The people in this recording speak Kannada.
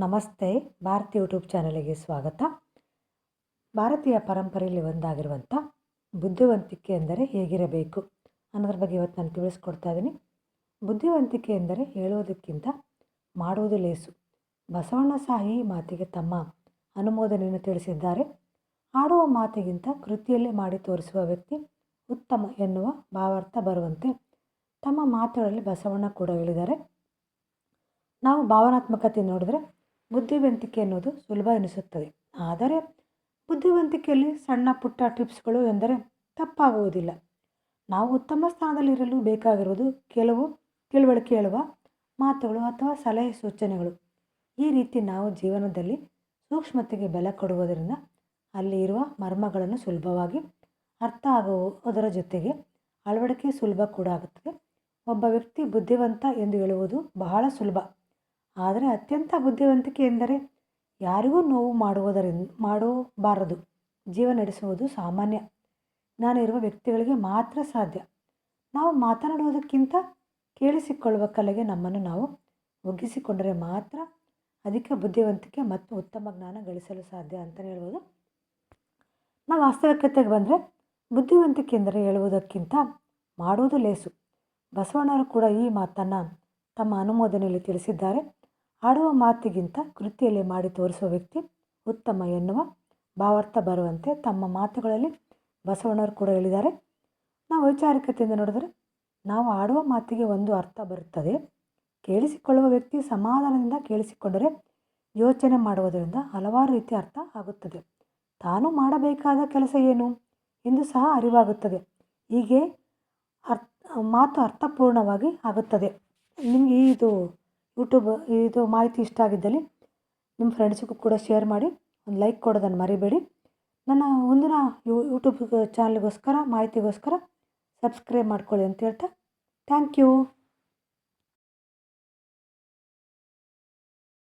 ನಮಸ್ತೆ. ಭಾರತಿ ಯೂಟ್ಯೂಬ್ ಚಾನಲಿಗೆ ಸ್ವಾಗತ. ಭಾರತೀಯ ಪರಂಪರೆಯಲ್ಲಿ ಒಂದಾಗಿರುವಂಥ ಬುದ್ಧಿವಂತಿಕೆ ಎಂದರೆ ಹೇಗಿರಬೇಕು ಅನ್ನೋದ್ರ ಬಗ್ಗೆ ಇವತ್ತು ನಾನು ತಿಳಿಸ್ಕೊಡ್ತಾ ಇದ್ದೀನಿ. ಬುದ್ಧಿವಂತಿಕೆ ಎಂದರೆ ಹೇಳುವುದಕ್ಕಿಂತ ಮಾಡುವುದು ಲೇಸು. ಬಸವಣ್ಣ ಸಹ ಈ ಮಾತಿಗೆ ತಮ್ಮ ಅನುಮೋದನೆಯನ್ನು ತಿಳಿಸಿದ್ದಾರೆ. ಆಡುವ ಮಾತಿಗಿಂತ ಕೃತಿಯಲ್ಲೇ ಮಾಡಿ ತೋರಿಸುವ ವ್ಯಕ್ತಿ ಉತ್ತಮ ಎನ್ನುವ ಭಾವಾರ್ಥ ಬರುವಂತೆ ತಮ್ಮ ಮಾತುಗಳಲ್ಲಿ ಬಸವಣ್ಣ ಕೂಡ ಹೇಳಿದ್ದಾರೆ. ನಾವು ಭಾವನಾತ್ಮಕತೆ ನೋಡಿದ್ರೆ ಬುದ್ಧಿವಂತಿಕೆ ಅನ್ನೋದು ಸುಲಭ ಎನಿಸುತ್ತದೆ. ಆದರೆ ಬುದ್ಧಿವಂತಿಕೆಯಲ್ಲಿ ಸಣ್ಣ ಪುಟ್ಟ ಟಿಪ್ಸ್ಗಳು ಎಂದರೆ ತಪ್ಪಾಗುವುದಿಲ್ಲ. ನಾವು ಉತ್ತಮ ಸ್ಥಾನದಲ್ಲಿರಲು ಬೇಕಾಗಿರುವುದು ಕೆಲವು ತಿಳುವಳಿಕೆ ಹೇಳುವ ಮಾತುಗಳು ಅಥವಾ ಸಲಹೆ ಸೂಚನೆಗಳು. ಈ ರೀತಿ ನಾವು ಜೀವನದಲ್ಲಿ ಸೂಕ್ಷ್ಮತೆಗೆ ಬೆಲೆ ಕೊಡುವುದರಿಂದ ಅಲ್ಲಿ ಇರುವ ಮರ್ಮಗಳನ್ನು ಸುಲಭವಾಗಿ ಅರ್ಥ ಆಗುವುದರ ಜೊತೆಗೆ ಅಳವಡಿಕೆ ಸುಲಭ ಕೂಡ ಆಗುತ್ತದೆ. ಒಬ್ಬ ವ್ಯಕ್ತಿ ಬುದ್ಧಿವಂತ ಎಂದು ಹೇಳುವುದು ಬಹಳ ಸುಲಭ. ಆದರೆ ಅತ್ಯಂತ ಬುದ್ಧಿವಂತಿಕೆ ಎಂದರೆ ಯಾರಿಗೂ ನೋವು ಮಾಡಬಾರದು. ಜೀವನ ನಡೆಸುವುದು ಸಾಮಾನ್ಯ ಜ್ಞಾನ ಇರುವ ವ್ಯಕ್ತಿಗಳಿಗೆ ಮಾತ್ರ ಸಾಧ್ಯ. ನಾವು ಮಾತನಾಡುವುದಕ್ಕಿಂತ ಕೇಳಿಸಿಕೊಳ್ಳುವ ಕಲೆಗೆ ನಮ್ಮನ್ನು ನಾವು ಒಗ್ಗಿಸಿಕೊಂಡರೆ ಮಾತ್ರ ಅಧಿಕ ಬುದ್ಧಿವಂತಿಕೆ ಮತ್ತು ಉತ್ತಮ ಜ್ಞಾನ ಗಳಿಸಲು ಸಾಧ್ಯ ಅಂತಲೇ ಹೇಳ್ಬೋದು. ನಾವು ವಾಸ್ತವಿಕತೆಗೆ ಬಂದರೆ ಬುದ್ಧಿವಂತಿಕೆ ಎಂದರೆ ಹೇಳುವುದಕ್ಕಿಂತ ಮಾಡುವುದು ಲೇಸು. ಬಸವಣ್ಣರು ಕೂಡ ಈ ಮಾತನ್ನು ತಮ್ಮ ಅನುಮೋದನೆಯಲ್ಲಿ ತಿಳಿಸಿದ್ದಾರೆ. ಆಡುವ ಮಾತಿಗಿಂತ ಕೃತಿಯಲ್ಲಿ ಮಾಡಿ ತೋರಿಸುವ ವ್ಯಕ್ತಿ ಉತ್ತಮ ಎನ್ನುವ ಭಾವಾರ್ಥ ಬರುವಂತೆ ತಮ್ಮ ಮಾತುಗಳಲ್ಲಿ ಬಸವಣ್ಣವರು ಕೂಡ ಹೇಳಿದ್ದಾರೆ. ನಾವು ವೈಚಾರಿಕತೆಯಿಂದ ನೋಡಿದರೆ ನಾವು ಆಡುವ ಮಾತಿಗೆ ಒಂದು ಅರ್ಥ ಬರುತ್ತದೆ. ಕೇಳಿಸಿಕೊಳ್ಳುವ ವ್ಯಕ್ತಿ ಸಮಾಧಾನದಿಂದ ಕೇಳಿಸಿಕೊಂಡರೆ ಯೋಚನೆ ಮಾಡುವುದರಿಂದ ಹಲವಾರು ರೀತಿಯ ಅರ್ಥ ಆಗುತ್ತದೆ. ತಾನು ಮಾಡಬೇಕಾದ ಕೆಲಸ ಏನು ಎಂದು ಸಹ ಅರಿವಾಗುತ್ತದೆ. ಹೀಗೆ ಮಾತು ಅರ್ಥಪೂರ್ಣವಾಗಿ ಆಗುತ್ತದೆ. ನಿಮಗೆ ಇದು ಮಾಹಿತಿ ಇಷ್ಟ ಆಗಿದ್ದಲ್ಲಿ ನಿಮ್ಮ ಫ್ರೆಂಡ್ಸಿಗೂ ಕೂಡ ಶೇರ್ ಮಾಡಿ, ಒಂದು ಲೈಕ್ ಕೊಡೋದನ್ನು ಮರಿಬೇಡಿ. ನನ್ನ ಮುಂದಿನ ಯೂಟ್ಯೂಬ್ ಚಾನಲ್ಗೋಸ್ಕರ ಮಾಹಿತಿಗೋಸ್ಕರ ಸಬ್ಸ್ಕ್ರೈಬ್ ಮಾಡ್ಕೊಳ್ಳಿ ಅಂತ ಹೇಳ್ತಾ ಥ್ಯಾಂಕ್ ಯು.